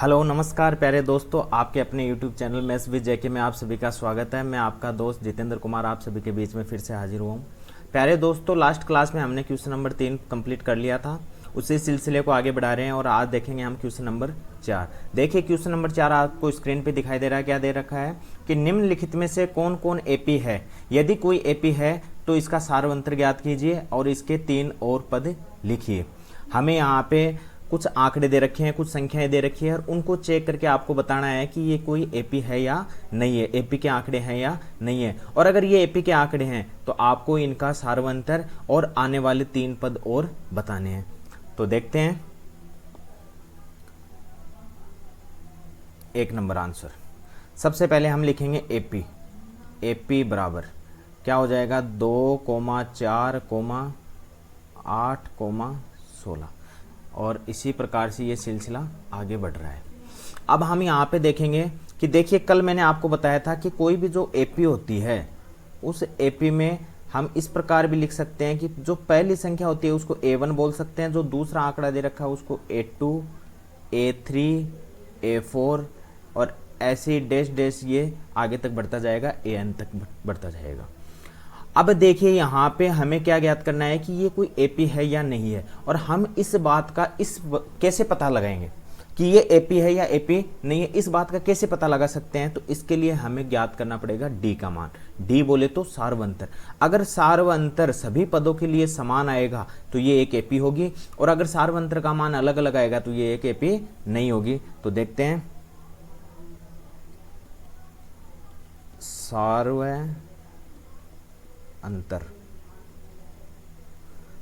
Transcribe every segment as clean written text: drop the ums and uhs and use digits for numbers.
Hello नमस्कार प्यारे दोस्तों, आपके अपने YouTube चैनल मैथ्स विद जेके में आप सभी का स्वागत है। मैं आपका दोस्त जितेंद्र कुमार आप सभी के बीच में फिर से हाजिर हुआ हूँ। प्यारे दोस्तों, लास्ट क्लास में हमने क्वेश्चन नंबर 3 कंप्लीट कर लिया था। उसी सिलसिले को आगे बढ़ा रहे हैं और आज देखेंगे हम क्वेश्चन नंबर 4। देखिए क्वेश्चन नंबर 4 आपको स्क्रीन पे दिखाई दे रहा है। क्या दे रखा है कि निम्नलिखित में से कौन कौन एपी है। यदि कोई एपी है तो इसका सारवंतर ज्ञात कीजिए और इसके 3 और पद लिखिए। हमें यहाँ पे कुछ आंकड़े दे रखे हैं, कुछ संख्याएं दे रखी है और उनको चेक करके आपको बताना है कि ये कोई एपी है या नहीं है, एपी के आंकड़े हैं या नहीं है। और अगर ये एपी के आंकड़े हैं तो आपको इनका सारवंतर और आने वाले 3 पद और बताने हैं। तो देखते हैं 1 नंबर आंसर। सबसे पहले हम लिखेंगे एपी। एपी बराबर क्या हो जाएगा 2,4,8,16 और इसी प्रकार से ये सिलसिला आगे बढ़ रहा है। अब हम यहाँ पे देखेंगे कि देखिए कल मैंने आपको बताया था कि कोई भी जो एपी होती है उस एपी में हम इस प्रकार भी लिख सकते हैं कि जो पहली संख्या होती है उसको A1 बोल सकते हैं, जो दूसरा आंकड़ा दे रखा है उसको A2, A3, A4 और ऐसे डैश डैश ये आगे तक बढ़ता जाएगा, AN तक बढ़ता जाएगा। अब देखिए यहाँ पे हमें क्या ज्ञात करना है कि ये कोई एपी है या नहीं है, और हम इस बात का कैसे पता लगाएंगे कि ये एपी है या एपी नहीं है। इस बात का कैसे पता लगा सकते हैं, तो इसके लिए हमें ज्ञात करना पड़ेगा डी का मान। डी बोले तो सार्वंतर। अगर सार्वंतर सभी पदों के लिए समान आएगा तो ये एक एपी होगी, और अगर सार्वंतर का मान अलग अलग आएगा तो ये एक एपी नहीं होगी। तो देखते हैं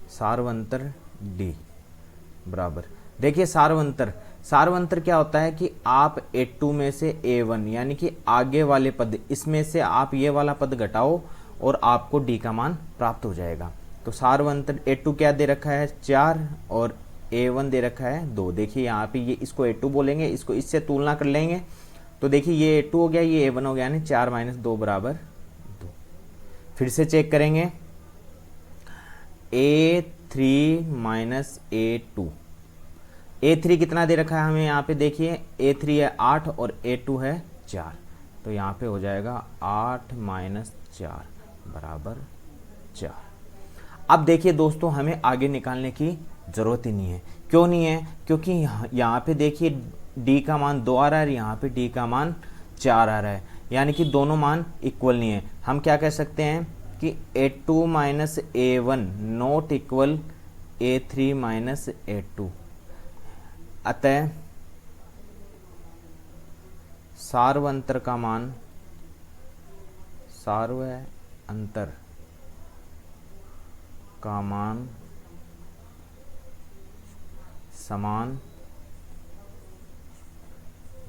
सार्वंतर डी बराबर, देखिए सार्वंतर क्या होता है कि आप A2 में से A1 यानी कि आगे वाले पद, इसमें से आप ये वाला पद घटाओ और आपको डी का मान प्राप्त हो जाएगा। तो सार्वंतर A2 क्या दे रखा है 4 और A1 दे रखा है 2। देखिए यहाँ पे ये इसको A2 बोलेंगे, इसको इससे तुलना कर लेंगे तो देखिए ये A2 हो गया, ये A1 हो गया, यानी 4 - 2 बराबर 2। फिर से चेक करेंगे A3 - A2। A3 कितना दे रखा है हमें यहाँ पे, देखिए A3 है 8 और A2 है 4, तो यहाँ पे हो जाएगा 8 - 4 बराबर 4। अब देखिए दोस्तों हमें आगे निकालने की जरूरत ही नहीं है। क्यों नहीं है? क्योंकि यहाँ पे देखिए डी का मान 2 आ रहा है, यहाँ पे डी का मान 4 आ रहा है, यानी कि दोनों मान इक्वल नहीं है। हम क्या कह सकते हैं कि A2 - A1 not equal A3 - A2। अतः सार्वंतर का मान समान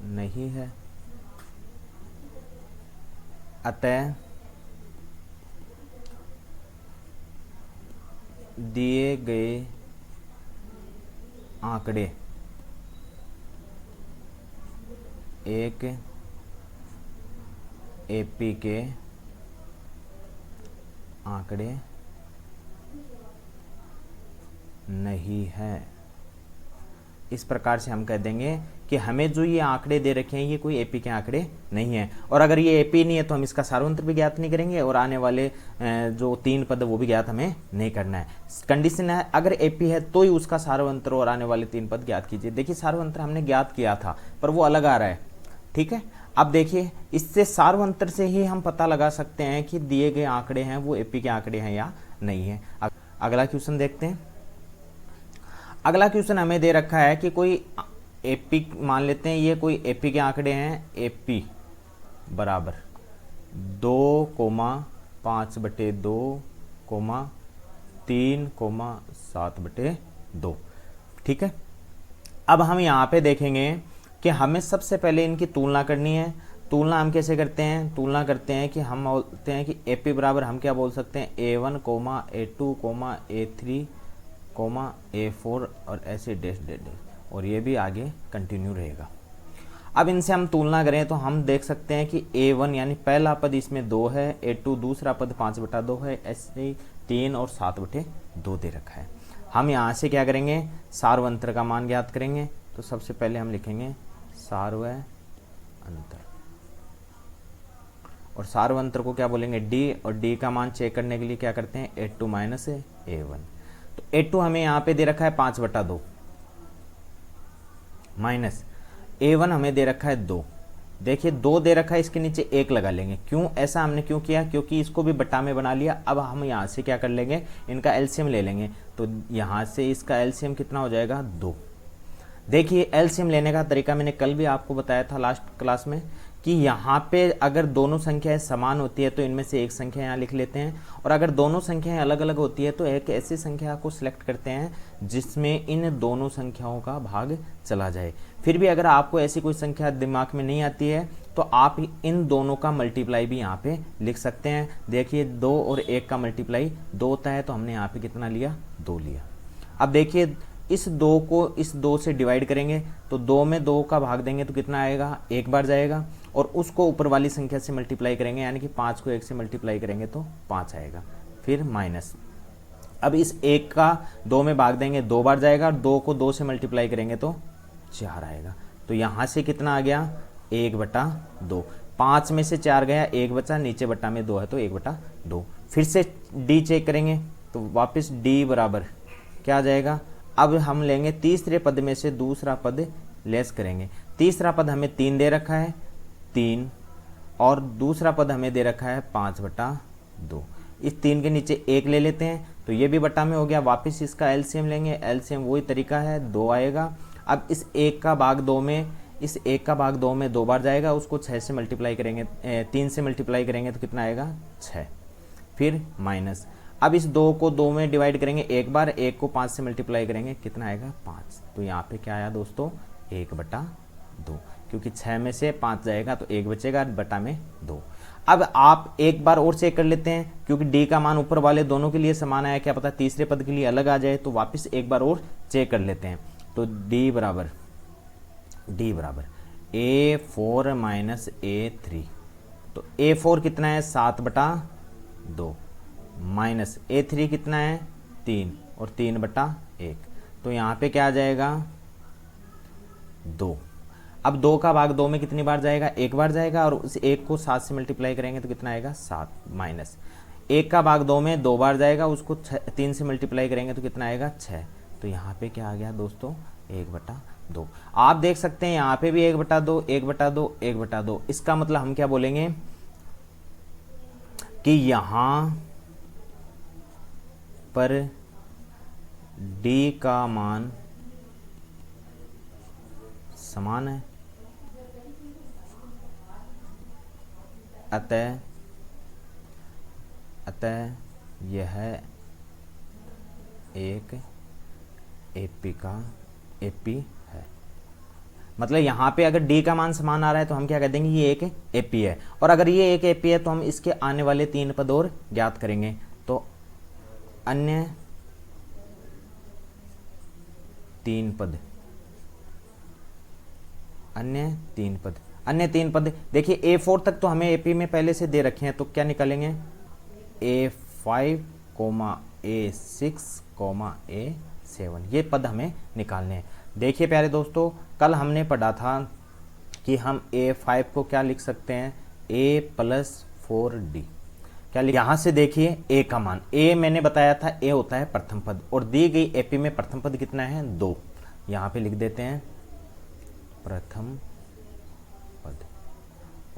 नहीं है। अतः दिए गए आंकड़े एक एपी के आंकड़े नहीं है। इस प्रकार से हम कह देंगे कि हमें जो ये आंकड़े दे रखे हैं ये कोई एपी के आंकड़े नहीं है, और अगर ये एपी नहीं है तो हम इसका सार्वंतर भी ज्ञात नहीं करेंगे और आने वाले जो 3 पद वो भी ज्ञात हमें नहीं करना है। कंडीशन है अगर एपी है तो ही उसका सार्वंतर और आने वाले 3 पद ज्ञात कीजिए। देखिए सार्वंतर हमने ज्ञात किया था पर वो अलग आ रहा है, ठीक है। अब देखिए इससे सार्वंतर से ही हम पता लगा सकते हैं कि दिए गए आंकड़े हैं वो एपी के आंकड़े हैं या नहीं है। अगला क्वेश्चन देखते हैं। अगला क्वेश्चन हमें दे रखा है कि कोई एपी, मान लेते हैं ये कोई एपी के आंकड़े हैं। एपी बराबर 2,5/2, 3,7/2, ठीक है। अब हम यहाँ पे देखेंगे कि हमें सबसे पहले इनकी तुलना करनी है। तुलना हम कैसे करते हैं? तुलना करते हैं कि हम बोलते हैं कि एपी बराबर हम क्या बोल सकते हैं A1, A2, A3, A4 और ऐसे डैश डैश डैश, और ये भी आगे कंटिन्यू रहेगा। अब इनसे हम तुलना करें तो हम देख सकते हैं कि A1 यानी पहला पद इसमें 2 है, A2 दूसरा पद 5/2 है, ऐसे 3 और 7/2 दे रखा है। हम यहाँ से क्या करेंगे सार्वंतर का मान ज्ञात करेंगे। तो सबसे पहले हम लिखेंगे सार्वय अंतर, और सार्वय अंतर को क्या बोलेंगे, डी, और डी का मान चेक करने के लिए क्या करते हैं, A2 माइनस A1। तो A2 हमें यहाँ पे दे रखा है 5/2 माइनस A1 हमें दे रखा है 2। देखिए 2 दे रखा है, इसके नीचे 1 लगा लेंगे। क्यों ऐसा हमने क्यों किया, क्योंकि इसको भी बटा में बना लिया। अब हम यहाँ से क्या कर लेंगे, इनका एलसीएम ले लेंगे। तो यहाँ से इसका एलसीएम कितना हो जाएगा, 2। देखिए एलसीएम लेने का तरीका मैंने कल भी आपको बताया था लास्ट क्लास में, कि यहाँ पे अगर दोनों संख्याएं समान होती है तो इनमें से एक संख्या यहाँ लिख लेते हैं, और अगर दोनों संख्याएं अलग अलग होती है तो एक ऐसी संख्या को सिलेक्ट करते हैं जिसमें इन दोनों संख्याओं का भाग चला जाए। फिर भी अगर आपको ऐसी कोई संख्या दिमाग में नहीं आती है तो आप इन दोनों का मल्टीप्लाई भी यहाँ पे लिख सकते हैं। देखिए 2 और 1 का मल्टीप्लाई 2 होता है, तो हमने यहाँ पे कितना लिया, 2 लिया। अब देखिए इस 2 को इस 2 से डिवाइड करेंगे तो 2 में 2 का भाग देंगे तो कितना आएगा, 1 बार जाएगा, और उसको ऊपर वाली संख्या से मल्टीप्लाई करेंगे, यानी कि 5 को 1 से मल्टीप्लाई करेंगे तो 5 आएगा, फिर माइनस। अब इस 1 का 2 में भाग देंगे, 2 बार जाएगा, और 2 को 2 से मल्टीप्लाई करेंगे तो 4 आएगा। तो यहाँ से कितना आ गया, 1/2। 5 में से 4 गया, 1 बचा, नीचे बटा में 2 है तो 1/2। फिर से डी चेक करेंगे तो वापस डी बराबर क्या आ जाएगा। अब हम लेंगे तीसरे पद में से दूसरा पद लेस करेंगे। तीसरा पद हमें 3 दे रखा है, 3, और दूसरा पद हमें दे रखा है 5/2। इस 3 के नीचे 1 ले लेते हैं तो ये भी बटा में हो गया। वापस इसका एलसीएम लेंगे, एलसीएम वही तरीका है, 2 आएगा। अब इस 1 का भाग 2 में, इस 1 का भाग 2 में 2 बार जाएगा, उसको 6 से मल्टीप्लाई करेंगे, 3 से मल्टीप्लाई करेंगे तो कितना आएगा, 6, फिर माइनस। अब इस 2 को 2 में डिवाइड करेंगे 1 बार, 1 को 5 से मल्टीप्लाई करेंगे, कितना आएगा, 5। तो यहाँ पे क्या आया दोस्तों, 1/2, क्योंकि 6 में से 5 जाएगा तो 1 बचेगा, बटा में 2। अब आप एक बार और चेक कर लेते हैं, क्योंकि डी का मान ऊपर वाले दोनों के लिए समान आया, क्या पता तीसरे पद के लिए अलग आ जाए, तो वापस एक बार और चेक कर लेते हैं। तो डी बराबर A4 माइनस A3। तो A4 कितना है, 7/2, माइनस A3 कितना है, 3, और 3/1। तो यहाँ पे क्या आ जाएगा, 2। अब 2 का भाग 2 में कितनी बार जाएगा, 1 बार जाएगा, और उस 1 को 7 से मल्टीप्लाई करेंगे तो कितना आएगा, 7, माइनस 1 का भाग 2 में 2 बार जाएगा, उसको 3 से मल्टीप्लाई करेंगे तो कितना आएगा, 6। तो यहाँ पे क्या आ गया दोस्तों, 1/2। आप देख सकते हैं यहाँ पे भी 1/2, 1/2, 1/2। इसका मतलब हम क्या बोलेंगे कि यहाँ पर डी का मान समान है, अतः यह एक एपी है। मतलब यहाँ पे अगर डी का मान समान आ रहा है तो हम क्या कह देंगे, ये एक एपी है। और अगर ये एक एपी है तो हम इसके आने वाले 3 पद और ज्ञात करेंगे। तो अन्य 3 पद, अन्य तीन पद देखिए A4 तक तो हमें AP में पहले से दे रखे हैं, तो क्या निकालेंगे, A5, A6, A7, ये पद हमें निकालने हैं। देखिए प्यारे दोस्तों, कल हमने पढ़ा था कि हम A5 को क्या लिख सकते हैं, A+4D। क्या लिख, यहाँ से देखिए A का मान, A मैंने बताया था A होता है प्रथम पद, और दी गई AP में प्रथम पद कितना है, 2। यहाँ पे लिख देते हैं प्रथम पद,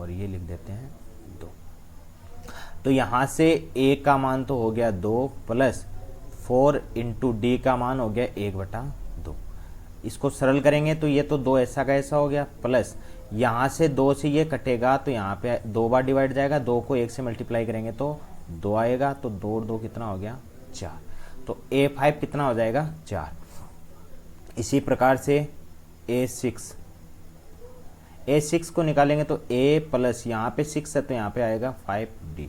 और ये लिख देते हैं 2। तो यहाँ से A का मान तो हो गया 2, प्लस 4 इंटू डी का मान हो गया 1/2। इसको सरल करेंगे तो ये तो 2 ऐसा का ऐसा हो गया, प्लस यहाँ से 2 से ये कटेगा तो यहाँ पे 2 बार डिवाइड जाएगा, 2 को 1 से मल्टीप्लाई करेंगे तो 2 आएगा, तो 2 और 2 कितना हो गया, 4। तो A5 कितना हो जाएगा, 4। इसी प्रकार से A6 को निकालेंगे तो A प्लस यहाँ पे 6 है तो यहाँ पे आएगा 5D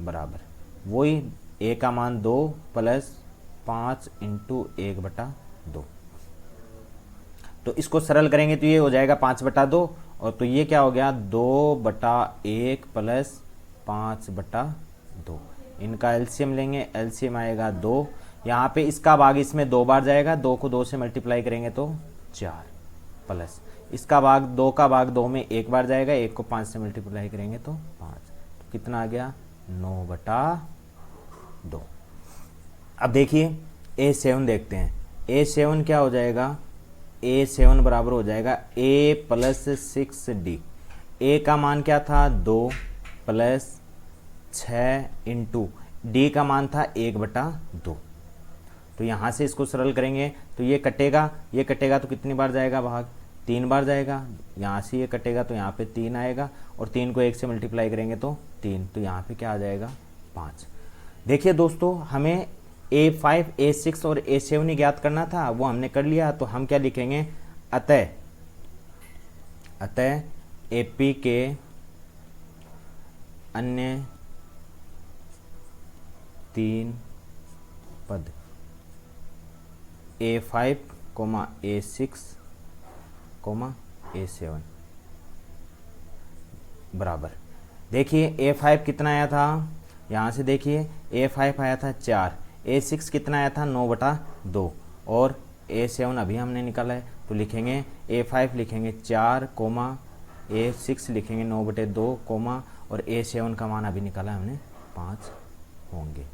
बराबर वही A का मान 2 प्लस 5 इंटू 1/2। तो इसको सरल करेंगे तो ये हो जाएगा 5/2, और तो ये क्या हो गया, 2/1 प्लस 5/2। इनका एलसीएम लेंगे, एलसीएम आएगा 2। यहाँ पे इसका भाग इसमें 2 बार जाएगा, 2 को 2 से मल्टीप्लाई करेंगे तो 4, प्लस इसका भाग 2 का भाग 2 में एक बार जाएगा, 1 को 5 से मल्टीप्लाई करेंगे तो 5, तो कितना आ गया 9/2। अब देखिए A7 देखते हैं। A7 क्या हो जाएगा, A7 बराबर हो जाएगा A + 6D। A का मान क्या था 2 + 6 इंटू D का मान था 1/2। तो यहाँ से इसको सरल करेंगे तो ये कटेगा तो कितनी बार जाएगा भाग, 3 बार जाएगा। यहाँ से ये कटेगा तो यहाँ पे 3 आएगा, और 3 को 1 से मल्टीप्लाई करेंगे तो 3, तो यहाँ पे क्या आ जाएगा 5। देखिए दोस्तों, हमें A5, A6 और A7 ही ज्ञात करना था, वो हमने कर लिया। तो हम क्या लिखेंगे, अतः AP के अन्य 3 पद A5, A6, A7 बराबर, देखिए A5 कितना आया था, यहाँ से देखिए A5 आया था 4, A6 कितना आया था 9/2, और A7 अभी हमने निकाला है। तो लिखेंगे A5 लिखेंगे 4, A6 लिखेंगे 9/2, और A7 का मान अभी निकाला हमने 5 होंगे।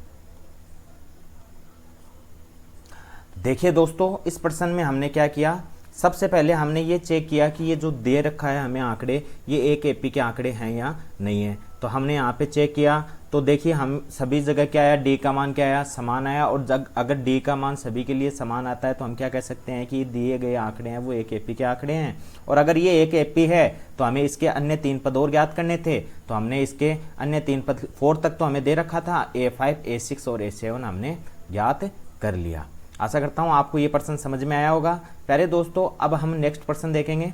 देखिए दोस्तों, इस प्रश्न में हमने क्या किया, सबसे पहले हमने ये चेक किया कि ये जो दे रखा है हमें आंकड़े, ये एक एपी के आंकड़े हैं या नहीं है। तो हमने यहाँ पे चेक किया, तो देखिए हम सभी जगह क्या आया, डी का मान क्या आया, समान आया। और अगर डी का मान सभी के लिए समान आता है तो हम क्या कह सकते हैं कि दिए गए आंकड़े हैं वो एक एपी के आंकड़े हैं। और अगर ये एक एपी है तो हमें इसके अन्य 3 पद और ज्ञात करने थे, तो हमने इसके अन्य 3 पद 4 तक तो हमें दे रखा था, A5, A6 और A7 हमने ज्ञात कर लिया। आशा करता हूँ आपको ये प्रश्न समझ में आया होगा। प्यारे दोस्तों, अब हम नेक्स्ट प्रश्न देखेंगे।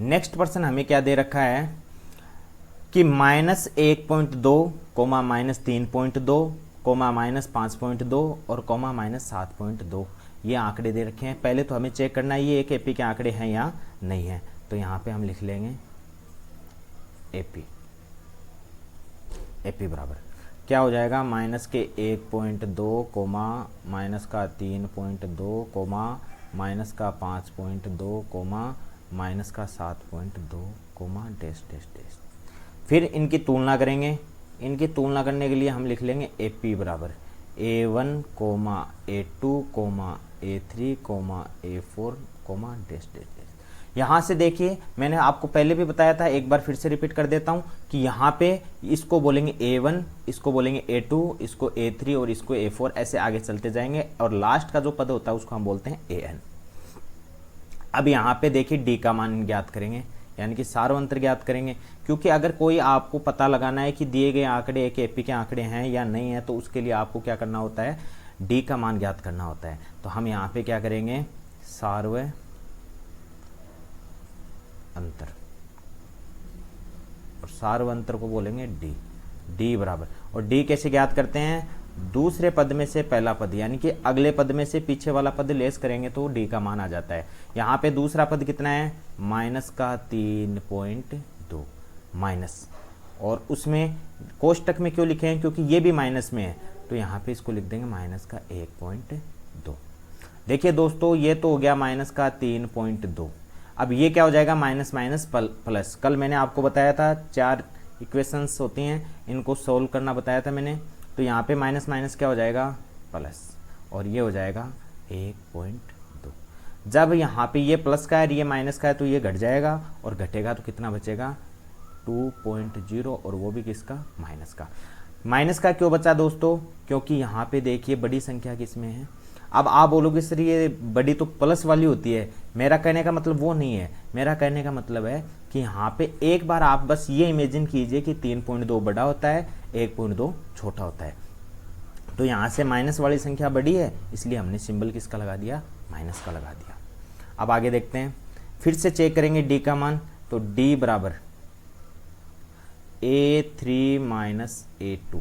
नेक्स्ट प्रश्न हमें क्या दे रखा है कि -1.2, -3.2, -5.2 और -7.2 ये आंकड़े दे रखे हैं। पहले तो हमें चेक करना है ये एक एपी के आंकड़े हैं या नहीं है। तो यहाँ पे हम लिख लेंगे एपी बराबर क्या हो जाएगा, -1.2, -3.2, -5.2, -7.2, डैश डैश डैश। फिर इनकी तुलना करेंगे। इनकी तुलना करने के लिए हम लिख लेंगे AP बराबर A1, A2, A3, A4, dash dash dash. यहाँ से देखिए, मैंने आपको पहले भी बताया था, एक बार फिर से रिपीट कर देता हूँ कि यहाँ पे इसको बोलेंगे A1, इसको बोलेंगे A2, इसको A3 और इसको A4, ऐसे आगे चलते जाएंगे। और लास्ट का जो पद होता है उसको हम बोलते हैं AN। अब यहाँ पे देखिए D का मान ज्ञात करेंगे, यानी कि सार्वंतर ज्ञात करेंगे। क्योंकि अगर कोई आपको पता लगाना है कि दिए गए आंकड़े एक एपी के आंकड़े हैं या नहीं है, तो उसके लिए आपको क्या करना होता है, D का मान ज्ञात करना होता है। तो हम यहाँ पे क्या करेंगे, सार्वंतर, और सार्वंतर को बोलेंगे D बराबर। और D कैसे ज्ञात करते हैं, दूसरे पद में से पहला पद, यानी कि अगले पद में से पीछे वाला पद लेस करेंगे तो D का मान आ जाता है। यहाँ पे दूसरा पद कितना है, -3.2 माइनस, और उसमें कोष्टक में क्यों लिखे हैं, क्योंकि ये भी माइनस में है, तो यहाँ पे इसको लिख देंगे -1.2। देखिए दोस्तों, ये तो हो गया -3.2। अब ये क्या हो जाएगा, माइनस माइनस प्लस। कल मैंने आपको बताया था 4 इक्वेशंस होती हैं, इनको सोल्व करना बताया था मैंने। तो यहाँ पे माइनस माइनस क्या हो जाएगा, प्लस, और ये हो जाएगा 1.2। जब यहाँ पे ये प्लस का है, ये माइनस का है, तो ये घट जाएगा, और घटेगा तो कितना बचेगा, 2.0, और वो भी किसका, माइनस का। माइनस का क्यों बचा दोस्तों, क्योंकि यहाँ पे देखिए बड़ी संख्या किसमें है। अब आप बोलोगे सर ये बड़ी तो प्लस वाली होती है, मेरा कहने का मतलब वो नहीं है। मेरा कहने का मतलब है कि यहाँ पे एक बार आप बस ये इमेजिन कीजिए कि 3.2 बड़ा होता है, 1.2 छोटा होता है। तो यहाँ से माइनस वाली संख्या बड़ी है, इसलिए हमने सिंबल किसका लगा दिया, माइनस का लगा दिया। अब आगे देखते हैं, फिर से चेक करेंगे D का मान। तो D बराबर A3 माइनस A2।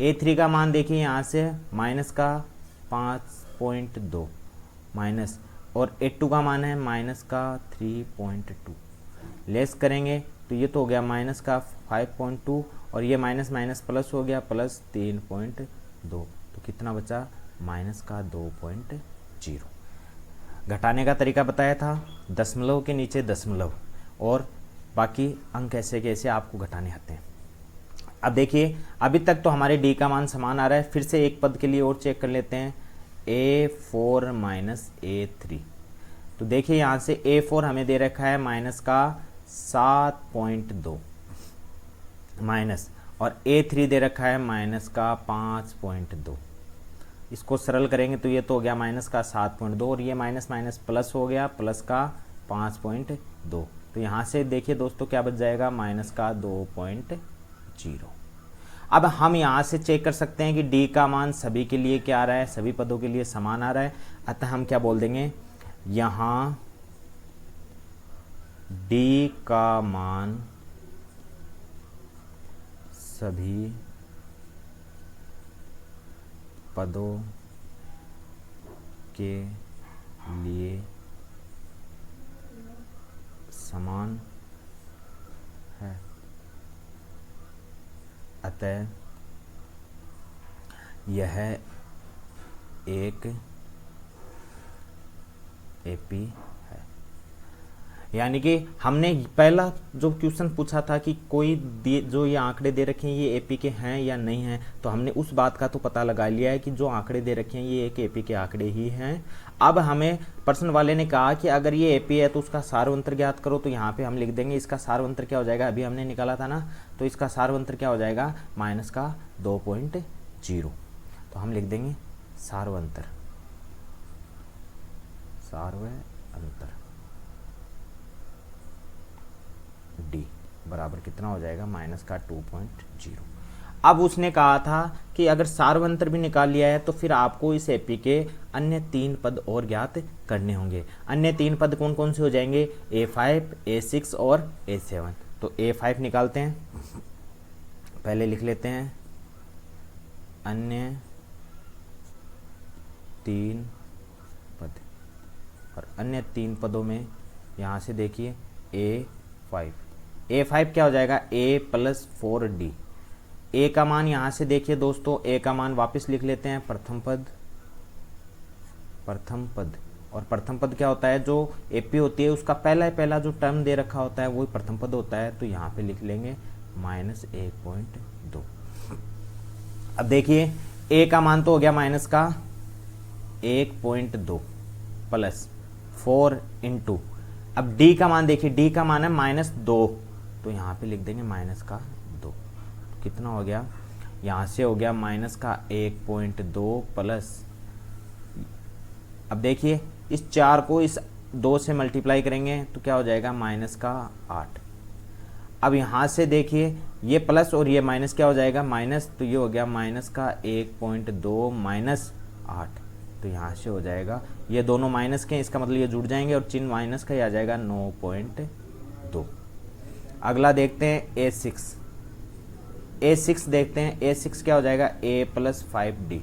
A3 का मान देखिए यहाँ से माइनस का 5.2 माइनस, और A2 का मान है माइनस का 3.2। लेस करेंगे तो ये तो हो गया माइनस का 5.2, और ये माइनस माइनस प्लस हो गया, प्लस 3.2। तो कितना बचा, माइनस का 2.0। घटाने का तरीका बताया था, दशमलव के नीचे दशमलव, और बाकी अंक ऐसे कैसे आपको घटाने आते हैं। अब देखिए अभी तक तो हमारे डी का मान समान आ रहा है, फिर से एक पद के लिए और चेक कर लेते हैं, A4 माइनस A3। तो देखिए यहाँ से A4 हमें दे रखा है माइनस का 7.2 माइनस, और A3 दे रखा है माइनस का 5.2। इसको सरल करेंगे तो ये तो हो गया माइनस का 7.2, और ये माइनस माइनस प्लस हो गया, प्लस का 5.2। तो यहाँ से देखिए दोस्तों क्या बच जाएगा, माइनस का 2.0। अब हम यहाँ से चेक कर सकते हैं कि डी का मान सभी के लिए क्या आ रहा है, सभी पदों के लिए समान आ रहा है। अतः हम क्या बोल देंगे, यहाँ डी का मान सभी पदों के लिए समान है, अतः यह एक एपी है। यानी कि हमने पहला जो क्वेश्चन पूछा था कि कोई जो ये आंकड़े दे रखे हैं ये एपी के हैं या नहीं हैं, तो हमने उस बात का तो पता लगा लिया है कि जो आंकड़े दे रखे हैं ये एक एपी के आंकड़े ही हैं। अब हमें प्रश्न वाले ने कहा कि अगर ये एपी है तो उसका सार्वंतर ज्ञात करो, तो यहाँ पे हम लिख देंगे इसका सार्वंतर क्या हो जाएगा, अभी हमने निकाला था ना, तो इसका सार्वंतर क्या हो जाएगा, माइनस का 2.0। तो हम लिख देंगे सार्वंतर डी बराबर कितना हो जाएगा, माइनस का 2.0। अब उसने कहा था कि अगर सार्वंतर भी निकाल लिया है तो फिर आपको इस एपी के अन्य 3 पद और ज्ञात करने होंगे। अन्य 3 पद कौन कौन से हो जाएंगे, A5, A6 और A7। तो A5 निकालते हैं, पहले लिख लेते हैं अन्य 3 पद, और अन्य 3 पदों में यहाँ से देखिए A5 क्या हो जाएगा, A + 4D। ए का मान यहाँ से देखिए दोस्तों, ए का मान वापस लिख लेते हैं, प्रथम पद, और प्रथम पद क्या होता है, जो एपी होती है उसका पहला जो टर्म दे रखा होता है वही प्रथम पद होता है। तो यहाँ पे लिख लेंगे -1.2। अब देखिए ए का मान तो हो गया माइनस का 1.2 प्लस 4 इंटू, अब डी का मान देखिए, डी का मान है -2, तो यहाँ पे लिख देंगे माइनस का 2। कितना हो गया, यहाँ से हो गया माइनस का 1.2 प्लस, अब देखिए इस 4 को इस 2 से मल्टीप्लाई करेंगे तो क्या हो जाएगा, माइनस का 8। अब यहाँ से देखिए ये प्लस और ये माइनस क्या हो जाएगा, माइनस, तो ये हो गया माइनस का 1.2 माइनस 8। तो यहाँ से हो जाएगा, ये दोनों माइनस के, इसका मतलब ये जुड़ जाएंगे और चिन्ह माइनस का ही आ जाएगा 9.2। अगला देखते हैं A6 देखते हैं, A6 क्या हो जाएगा, A + 5D।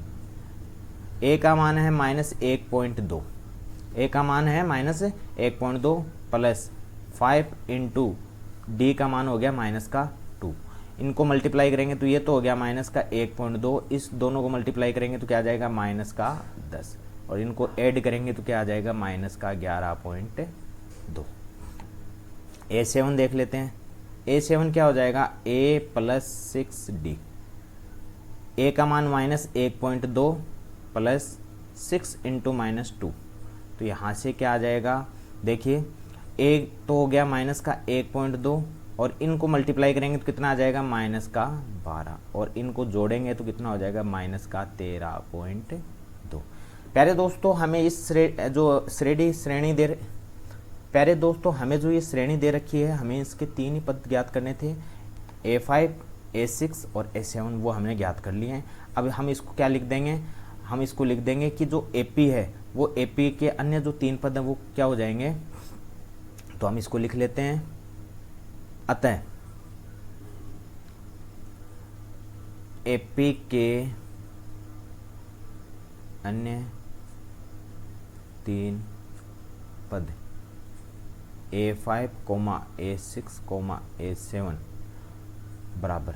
ए का मान है -1.2, ए का मान है -1.2 प्लस 5 इंटू डी का मान हो गया माइनस का 2। इनको मल्टीप्लाई करेंगे तो ये तो हो गया माइनस का 1.2, इस दोनों को मल्टीप्लाई करेंगे तो क्या आ जाएगा, माइनस का 10, और इनको ऐड करेंगे तो क्या आ जाएगा, माइनस का 11.2। A7 देख लेते हैं, A7 क्या हो जाएगा, A + 6D। ए का मान -1.2 प्लस 6 इंटू -2, तो यहाँ से क्या आ जाएगा, देखिए ए तो हो गया माइनस का 1.2, और इनको मल्टीप्लाई करेंगे तो कितना आ जाएगा, माइनस का 12, और इनको जोड़ेंगे तो कितना हो जाएगा, माइनस का 13.2। प्यारे दोस्तों हमें इस हमें जो ये श्रेणी दे रखी है, हमें इसके 3 ही पद ज्ञात करने थे, A5, A6 और A7, वो हमने ज्ञात कर लिए हैं। अब हम इसको क्या लिख देंगे, हम इसको लिख देंगे कि जो AP है वो AP के अन्य जो 3 पद हैं वो क्या हो जाएंगे, तो हम इसको लिख लेते हैं, अतः AP के अन्य 3 पद A5, A6, A7 बराबर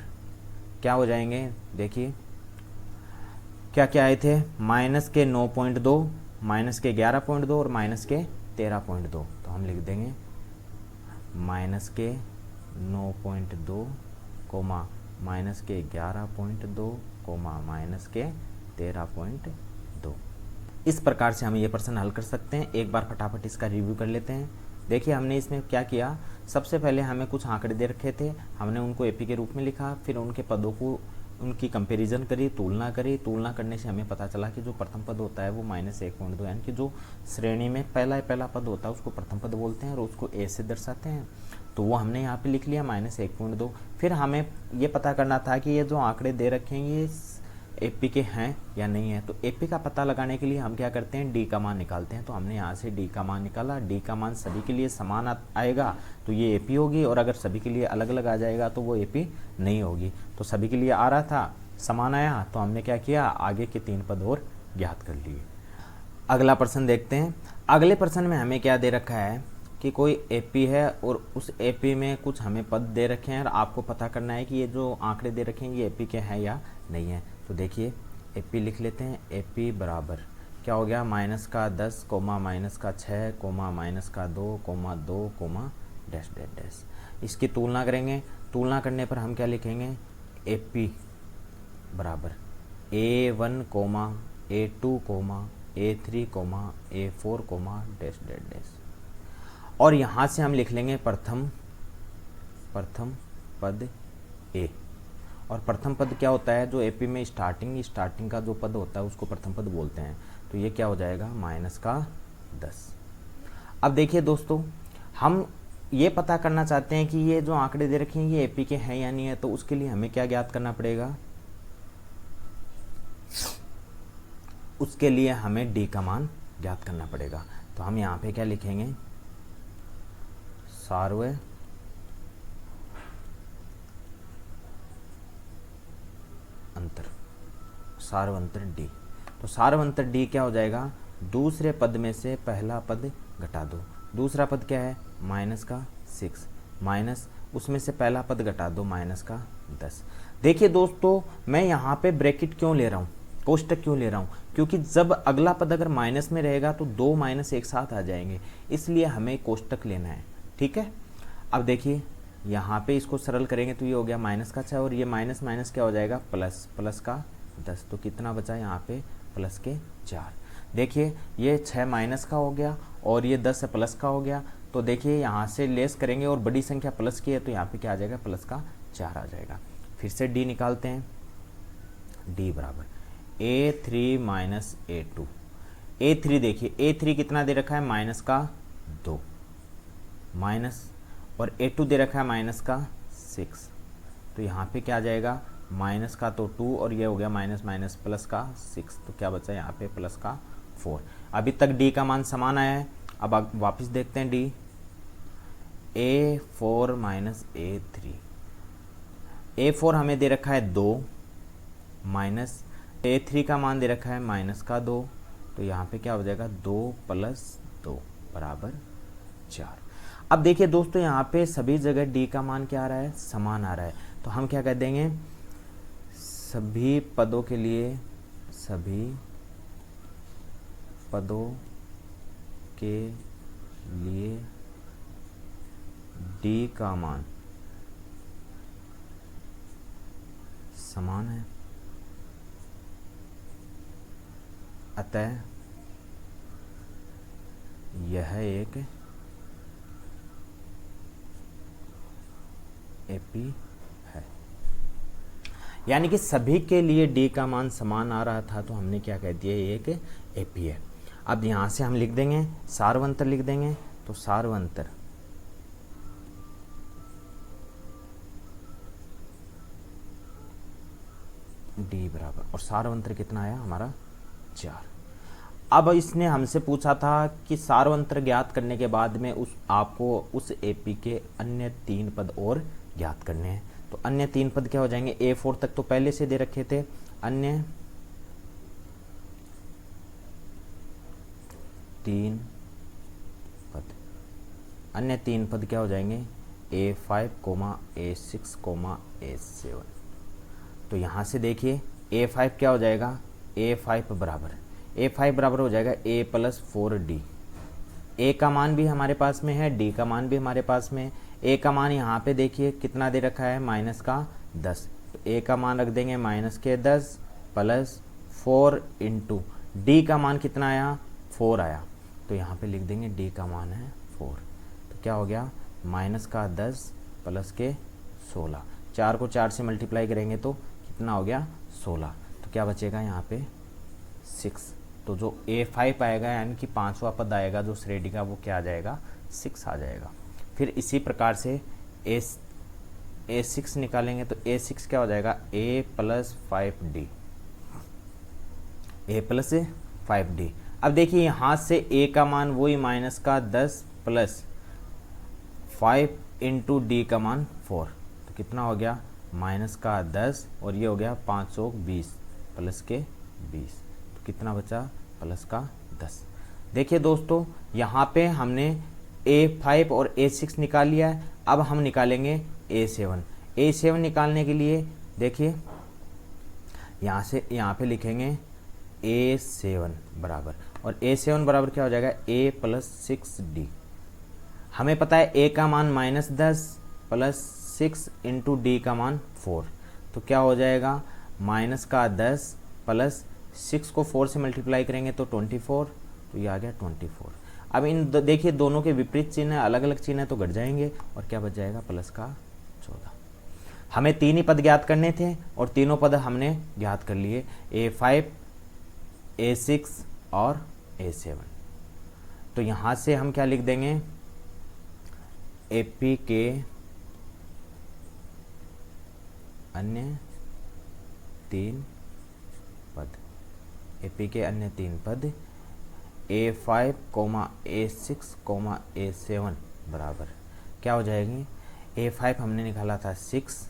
क्या हो जाएंगे, देखिए क्या क्या आए थे, माइनस के 9.2, माइनस के 11.2 और माइनस के 13.2, तो हम लिख देंगे माइनस के 9.2 कोमा माइनस के 11.2 कोमा माइनस के 13.2। इस प्रकार से हम ये प्रश्न हल कर सकते हैं। एक बार फटाफट इसका रिव्यू कर लेते हैं। देखिए हमने इसमें क्या किया, सबसे पहले हमें कुछ आंकड़े दे रखे थे, हमने उनको एपी के रूप में लिखा, फिर उनके पदों को उनकी कंपैरिजन करी, तुलना करी। तुलना करने से हमें पता चला कि जो प्रथम पद होता है वो -1.2, यानी कि जो श्रेणी में पहला पद होता है उसको प्रथम पद बोलते हैं और उसको ए से दर्शाते हैं, तो वो हमने यहाँ पे लिख लिया -1.2। फिर हमें ये पता करना था कि ये जो आंकड़े दे रखे हैं ये एपी के हैं या नहीं है। तो एपी का पता लगाने के लिए हम क्या करते हैं, डी का मान निकालते हैं। तो हमने यहाँ से डी का मान निकाला, डी का मान सभी के लिए समान आएगा तो ये एपी होगी, और अगर सभी के लिए अलग अलग आ जाएगा तो वो एपी नहीं होगी। तो सभी के लिए आ रहा था, समान आया, तो हमने क्या किया, आगे के 3 पद और ज्ञात कर लिए। अगला प्रश्न देखते हैं। अगले प्रश्न में हमें क्या दे रखा है कि कोई एपी है और उस एपी में कुछ हमें पद दे रखे हैं और आपको पता करना है कि ये जो आंकड़े दे रखे हैं ये एपी के हैं या नहीं है। तो देखिए एपी लिख लेते हैं। एपी बराबर क्या हो गया, -10 comma -6 comma -2 comma 2 comma dash dash dash. इसकी तुलना करेंगे, तुलना करने पर हम क्या लिखेंगे, एपी बराबर A1 comma A2 comma A3 comma A4 comma dash dash dash. और यहाँ से हम लिख लेंगे प्रथम पद ए। और प्रथम पद क्या होता है, जो एपी में स्टार्टिंग का जो पद होता है उसको प्रथम पद बोलते हैं। तो ये क्या हो जाएगा, -10। अब देखिए दोस्तों, हम ये पता करना चाहते हैं कि ये जो आंकड़े दे रखे हैं ये एपी के हैं या नहीं है। तो उसके लिए हमें क्या ज्ञात करना पड़ेगा, उसके लिए हमें डी का मान ज्ञात करना पड़ेगा। तो हम यहाँ पे क्या लिखेंगे, सार्वंतर डी। तो सार्वंतर डी क्या हो जाएगा, दूसरे पद में से पहला पद घटा दो। दूसरा पद क्या है, -6 माइनस उसमें से पहला पद घटा दो -10। देखिए दोस्तों, मैं यहाँ पे ब्रैकेट क्यों ले रहा हूँ, कोष्टक क्यों ले रहा हूँ, क्योंकि जब अगला पद अगर माइनस में रहेगा तो 2 माइनस एक साथ आ जाएंगे, इसलिए हमें कोष्टक लेना है। ठीक है, अब देखिए यहाँ पे इसको सरल करेंगे तो ये हो गया -6 और ये माइनस क्या हो जाएगा, प्लस का 10। तो कितना बचा यहाँ पे, +4। देखिए ये 6 माइनस का हो गया और ये 10 प्लस का हो गया। तो देखिए यहाँ से लेस करेंगे और बड़ी संख्या प्लस की है तो यहाँ पे क्या आ जाएगा, +4 आ जाएगा। फिर से डी निकालते हैं। डी बराबर A3 माइनस A2। A3 देखिए, A3 कितना दे रखा है, -2 माइनस, और A2 दे रखा है -6। तो यहाँ पे क्या आ जाएगा, माइनस का तो 2 और ये हो गया माइनस प्लस का 6। तो क्या बचा यहाँ पे, +4। अभी तक डी का मान समान आया है। अब वापस देखते हैं D. A4 minus A3। A4 हमें दे रखा है 2 माइनस A3 का मान दे रखा है -2। तो यहाँ पे क्या हो जाएगा, 2 + 2 बराबर 4। अब देखिए दोस्तों, यहाँ पे सभी जगह डी का मान क्या आ रहा है, समान आ रहा है। तो हम क्या कह देंगे, सभी पदों के लिए डी का मान समान है, अतः यह एक एपी है। यानी कि सभी के लिए डी का मान समान आ रहा था तो हमने क्या कह दिया, ये एक एपी है। अब यहाँ से हम लिख देंगे, सार्वंतर लिख देंगे। तो सार्वंतर डी बराबर, और सार्वंतर कितना आया हमारा, 4। अब इसने हमसे पूछा था कि सार्वंतर ज्ञात करने के बाद में आपको उस एपी के अन्य 3 पद और ज्ञात करने हैं। तो अन्य 3 पद क्या हो जाएंगे, A4 तक तो पहले से दे रखे थे, अन्य 3 पद क्या हो जाएंगे, A5, A6, A7। तो यहाँ से देखिए A5 क्या हो जाएगा, A5 बराबर A5 बराबर हो जाएगा A प्लस 4D। A का मान भी हमारे पास में है, D का मान भी हमारे पास में। A का मान यहाँ पे देखिए कितना दे रखा है, माइनस का 10, तो A का मान रख देंगे माइनस के 10 प्लस 4 इंटू D का मान कितना आया, 4 आया, तो यहाँ पे लिख देंगे D का मान है 4। तो क्या हो गया, माइनस का 10 प्लस के 16, 4 को 4 से मल्टीप्लाई करेंगे तो कितना हो गया 16, तो क्या बचेगा यहाँ पे 6। तो जो A5 आएगा यानी कि पाँचवा पद आएगा जो श्रेणी का, वो क्या आ जाएगा, 6 आ जाएगा। फिर इसी प्रकार से A6 निकालेंगे तो A6 क्या हो जाएगा, A plus 5D, A plus 5D। अब देखिए यहाँ से A का मान वही माइनस का 10 प्लस 5 इंटू D का मान 4, तो कितना हो गया, माइनस का 10 और ये हो गया 520 प्लस के 20, तो कितना बचा, प्लस का 10। देखिए दोस्तों यहाँ पे हमने A5 और A6 निकाल लिया है। अब हम निकालेंगे A7। A7 निकालने के लिए देखिए यहाँ से यहाँ पे लिखेंगे A7 बराबर, और A7 बराबर क्या हो जाएगा, A प्लस 6D। हमें पता है A का मान माइनस 10 प्लस 6 इंटू D का मान 4, तो क्या हो जाएगा, माइनस का 10 प्लस 6 को 4 से मल्टीप्लाई करेंगे तो 24, तो ये आ गया 24। अब इन देखिए दोनों के विपरीत चिन्ह है, अलग अलग चिन्ह है, तो घट जाएंगे और क्या बच जाएगा, प्लस का 14। हमें तीन ही पद ज्ञात करने थे और तीनों पद हमने ज्ञात कर लिए, A5, A6 और A7। तो यहाँ से हम क्या लिख देंगे, AP के अन्य तीन पद, AP के अन्य तीन पद A5, A6, A7 बराबर क्या हो जाएगी, A5 हमने निकाला था 6,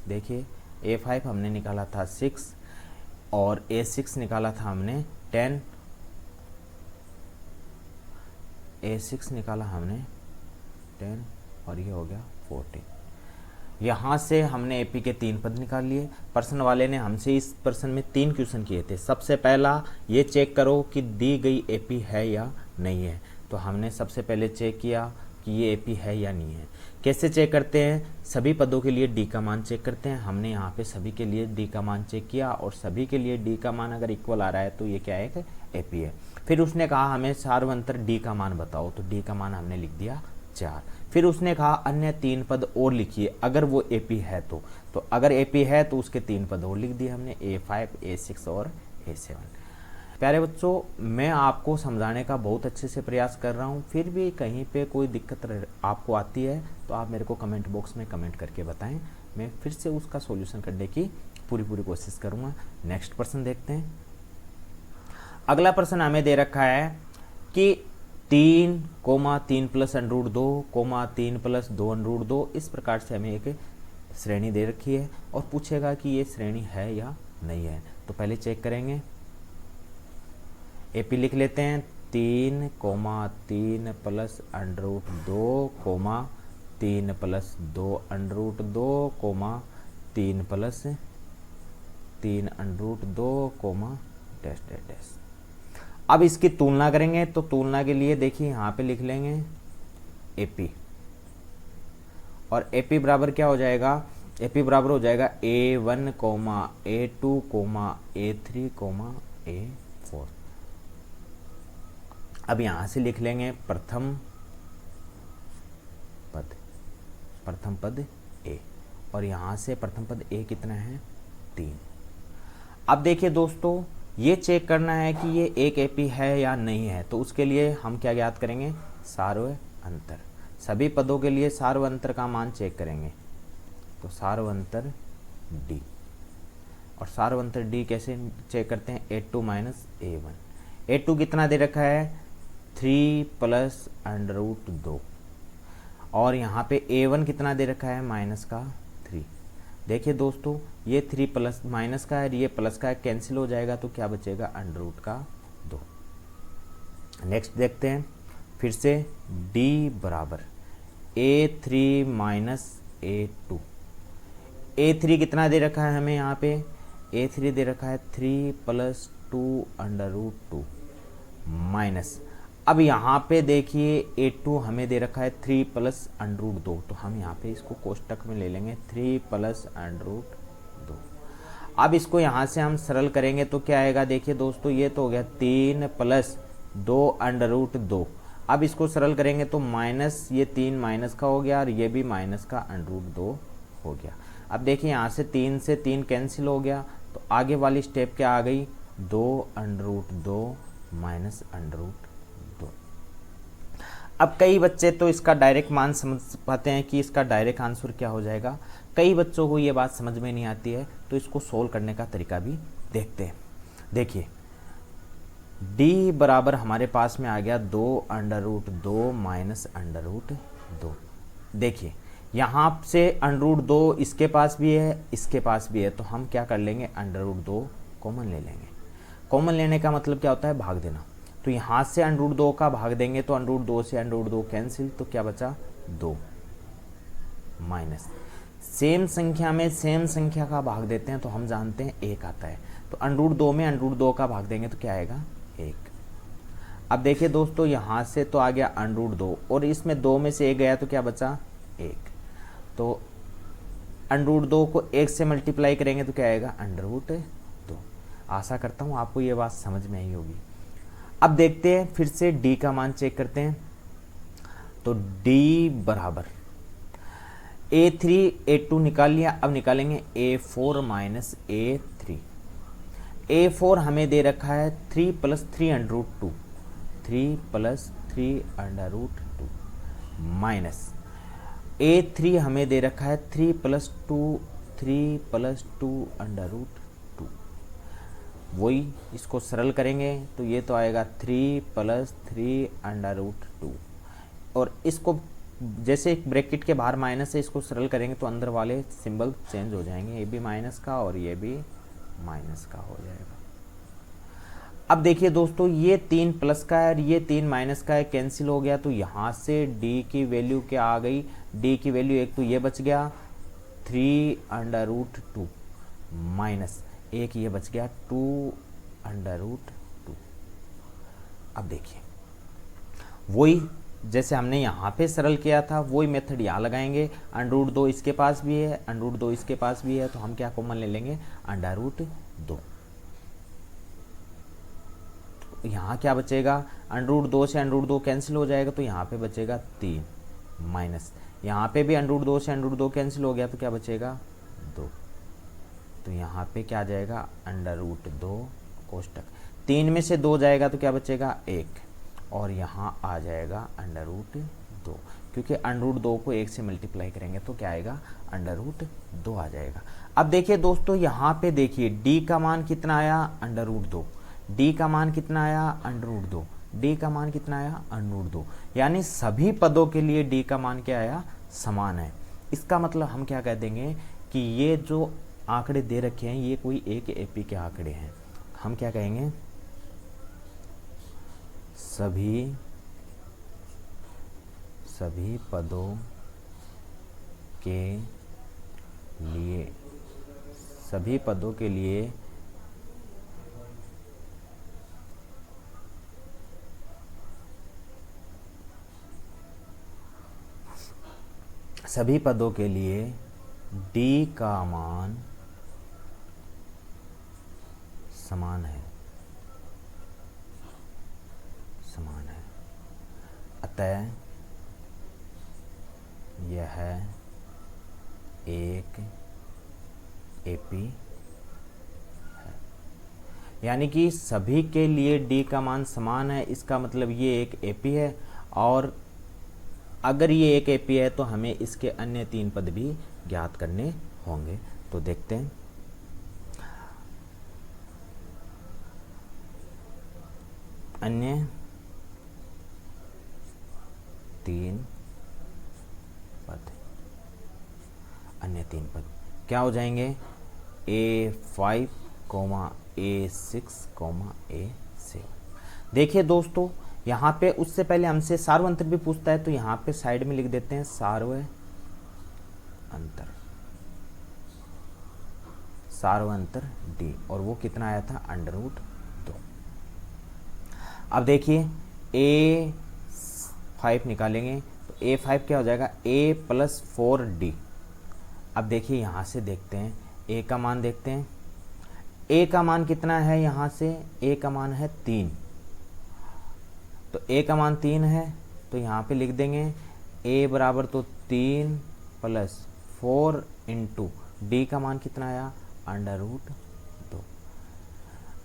देखिए A5 हमने निकाला था 6 और A6 निकाला था हमने 10, A6 निकाला हमने 10 और ये हो गया 14। यहाँ से हमने एपी के तीन पद निकाल लिए। प्रश्न वाले ने हमसे इस प्रश्न में 3 क्वेश्चन किए थे। सबसे पहला ये चेक करो कि दी गई एपी है या नहीं है, तो हमने सबसे पहले चेक किया कि ये एपी है या नहीं है। कैसे चेक करते हैं, सभी पदों के लिए डी का मान चेक करते हैं। हमने यहाँ पे सभी के लिए डी का मान चेक किया और सभी के लिए डी का मान अगर इक्वल आ रहा है तो ये क्या है, कि एपी है। फिर उसने कहा हमें सार्वंतर डी का मान बताओ, तो डी का मान हमने लिख दिया 4। फिर उसने कहा अन्य 3 पद और लिखिए अगर वो एपी है तो अगर एपी है तो उसके 3 पद और लिख दिए हमने, A5, A6 और A7। प्यारे बच्चों, मैं आपको समझाने का बहुत अच्छे से प्रयास कर रहा हूँ, फिर भी कहीं पे कोई दिक्कत आपको आती है तो आप मेरे को कमेंट बॉक्स में कमेंट करके बताएं, मैं फिर से उसका सॉल्यूशन करने की पूरी कोशिश करूँगा। नेक्स्ट प्रश्न देखते हैं। अगला प्रश्न हमें दे रखा है कि 3, 3 प्लस अंडरूट 2, 3 प्लस 2 अंडरूट 2, इस प्रकार से हमें एक श्रेणी दे रखी है और पूछेगा कि ये श्रेणी है या नहीं है। तो पहले चेक करेंगे, एपी लिख लेते हैं 3, 3 plus under root 2, 3 plus 2 under root 2, 3 plus 3 under root 2, dash dash dash. अब इसकी तुलना करेंगे तो तुलना के लिए देखिए यहाँ पे लिख लेंगे एपी, और एपी बराबर क्या हो जाएगा, एपी बराबर हो जाएगा A1, A2, A3, A4। अब यहाँ से लिख लेंगे प्रथम पद A, और यहाँ से प्रथम पद A कितना है, 3। अब देखिए दोस्तों, ये चेक करना है कि ये एक एपी है या नहीं है, तो उसके लिए हम क्या ज्ञात करेंगे, सार्व अंतर। सभी पदों के लिए सार्व अंतर का मान चेक करेंगे, तो सार्व अंतर डी, और सार्व अंतर डी कैसे चेक करते हैं, A2 माइनस A1। A2 कितना दे रखा है, 3 प्लस अंडरूट 2, और यहाँ पे A1 कितना दे रखा है, माइनस का 3। देखिए दोस्तों, ये 3 प्लस माइनस का है, ये प्लस का है, कैंसिल हो जाएगा तो क्या बचेगा, अंडरूट का 2। नेक्स्ट देखते हैं फिर से, D बराबर A3 माइनस A2। A3 कितना दे रखा है हमें यहाँ पे, A3 दे रखा है 3 प्लस 2 माइनस, अब यहाँ पे देखिए a2 हमें दे रखा है 3 प्लस √2, तो हम यहाँ पे इसको कोष्टक में ले लेंगे 3 प्लस √2। अब इसको यहाँ से हम सरल करेंगे तो क्या आएगा, देखिए दोस्तों ये तो हो गया 3 प्लस 2 √2। अब इसको सरल करेंगे तो माइनस, ये 3 माइनस का हो गया और ये भी माइनस का √2 हो गया। अब देखिए यहाँ से 3 से 3 कैंसिल हो गया, तो आगे वाली स्टेप क्या आ गई, 2 माइनस √2। अब कई बच्चे तो इसका डायरेक्ट मान समझ पाते हैं कि इसका डायरेक्ट आंसर क्या हो जाएगा, कई बच्चों को ये बात समझ में नहीं आती है, तो इसको सोल्व करने का तरीका भी देखते हैं। देखिए d बराबर हमारे पास में आ गया 2 माइनस √2। देखिए यहाँ से √2 इसके पास भी है, इसके पास भी है, तो हम क्या कर लेंगे, √2 कॉमन ले लेंगे। कॉमन लेने का मतलब क्या होता है, भाग देना। तो यहाँ से √2 का भाग देंगे तो √2 से √2 कैंसिल, तो क्या बचा 2 माइनस, सेम संख्या में सेम संख्या का भाग देते हैं तो हम जानते हैं 1 आता है, तो √2 में √2 का भाग देंगे तो क्या आएगा 1। अब देखिए दोस्तों यहाँ से तो आ गया √2 और इसमें 2 में से 1 गया तो क्या बचा 1, तो √2 को 1 से मल्टीप्लाई करेंगे तो क्या आएगा √2। आशा करता हूँ आपको ये बात समझ में आई होगी। अब देखते हैं फिर से d का मान चेक करते हैं, तो d बराबर a3 a2 निकाल लिया, अब निकालेंगे a4 माइनस a3। a4 हमें दे रखा है 3 प्लस 3 √2 माइनस a3 हमें दे रखा है 3 प्लस 2 √2। वही इसको सरल करेंगे तो ये तो आएगा 3 प्लस 3 √2, और इसको जैसे एक ब्रैकेट के बाहर माइनस है, इसको सरल करेंगे तो अंदर वाले सिंबल चेंज हो जाएंगे, ये भी माइनस का और ये भी माइनस का हो जाएगा। अब देखिए दोस्तों ये 3 प्लस का है और ये 3 माइनस का है, कैंसिल हो गया, तो यहाँ से d की वैल्यू क्या आ गई, d की वैल्यू एक तो ये बच गया 3 √2 माइनस एक ये बच गया 2 √2। अब देखिए वही जैसे हमने यहाँ पे सरल किया था वही मेथड यहाँ लगाएंगे, √2 इसके पास भी है, √2 इसके पास भी है, तो हम क्या कॉमन ले लेंगे √2। यहाँ क्या बचेगा, √2 से √2 कैंसिल हो जाएगा, तो यहाँ पे बचेगा 3 माइनस, यहाँ पे भी √2 से √2 कैंसिल हो गया तो क्या बचेगा 2, तो यहाँ पे क्या आ जाएगा √2 कोष्टक, 3 में से 2 जाएगा तो क्या बचेगा 1, और यहाँ आ जाएगा √2, क्योंकि √2 को 1 से मल्टीप्लाई करेंगे तो क्या आएगा √2 आ जाएगा। अब देखिए दोस्तों यहाँ पे देखिए d का मान कितना आया √2, d का मान कितना आया √2, d का मान कितना आया √2, यानी सभी पदों के लिए d का मान क्या आया समान है। इसका मतलब हम क्या कह देंगे कि ये जो आंकड़े दे रखे हैं ये कोई एक एपी के आंकड़े हैं, हम क्या कहेंगे सभी पदों के लिए सभी पदों के लिए d का मान समान है, अतः यह एक एपी है। यानी कि सभी के लिए d का मान समान है, इसका मतलब ये एक एपी है, और अगर ये एक एपी है तो हमें इसके अन्य 3 पद भी ज्ञात करने होंगे। तो देखते हैं, अन्य 3 पद क्या हो जाएंगे A5, A6, A7। देखिए दोस्तों यहाँ पे उससे पहले हमसे सार्वअंतर भी पूछता है, तो यहाँ पे साइड में लिख देते हैं सार्वअंतर D, और वो कितना आया था √2। अब देखिए A5 निकालेंगे तो A5 क्या हो जाएगा, A+4D। अब देखिए यहाँ से देखते हैं A का मान, देखते हैं A का मान कितना है, यहाँ से A का मान है 3, तो A का मान 3 है, तो यहाँ पे लिख देंगे A बराबर तो 3 + 4 इंटू D का मान कितना आया, √2।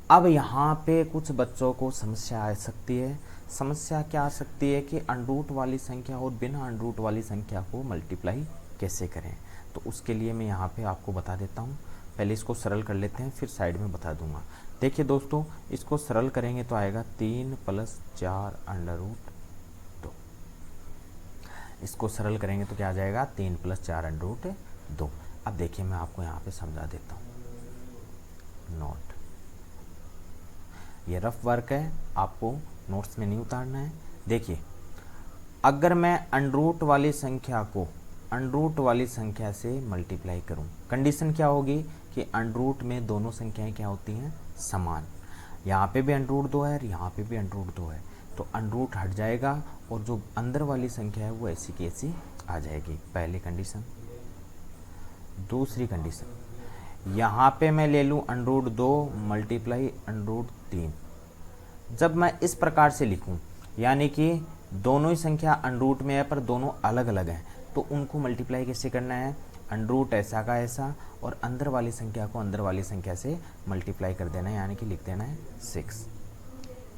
अब यहाँ पे कुछ बच्चों को समस्या आ सकती है। समस्या क्या आ सकती है कि अंडरूट वाली संख्या और बिना अंडरूट वाली संख्या को मल्टीप्लाई कैसे करें। तो उसके लिए मैं यहाँ पे आपको बता देता हूँ। पहले इसको सरल कर लेते हैं, फिर साइड में बता दूंगा। देखिए दोस्तों, इसको सरल करेंगे तो आएगा 3 + 4 √2। इसको सरल करेंगे तो क्या आ जाएगा, 3 + 4 √2। अब देखिए मैं आपको यहाँ पे समझा देता हूँ। नोट, ये रफ वर्क है, आपको नोट्स में नहीं उतारना है। देखिए, अगर मैं अंडरूट वाली संख्या को अंडरूट वाली संख्या से मल्टीप्लाई करूं, कंडीशन क्या होगी कि अंडरूट में दोनों संख्याएं क्या होती हैं, समान। यहाँ पे भी √2 है और यहाँ पे भी √2 है, तो अंडरूट हट जाएगा और जो अंदर वाली संख्या है वो ऐसी की ऐसी आ जाएगी। पहली कंडीशन। दूसरी कंडीशन, यहाँ पे मैं ले लूँ √2 मल्टीप्लाई √3। जब मैं इस प्रकार से लिखूं, यानी कि दोनों ही संख्या अंडरूट में है पर दोनों अलग अलग हैं, तो उनको मल्टीप्लाई कैसे करना है, अंडरूट ऐसा का ऐसा और अंदर वाली संख्या को अंदर वाली संख्या से मल्टीप्लाई कर देना है, यानी कि लिख देना है 6।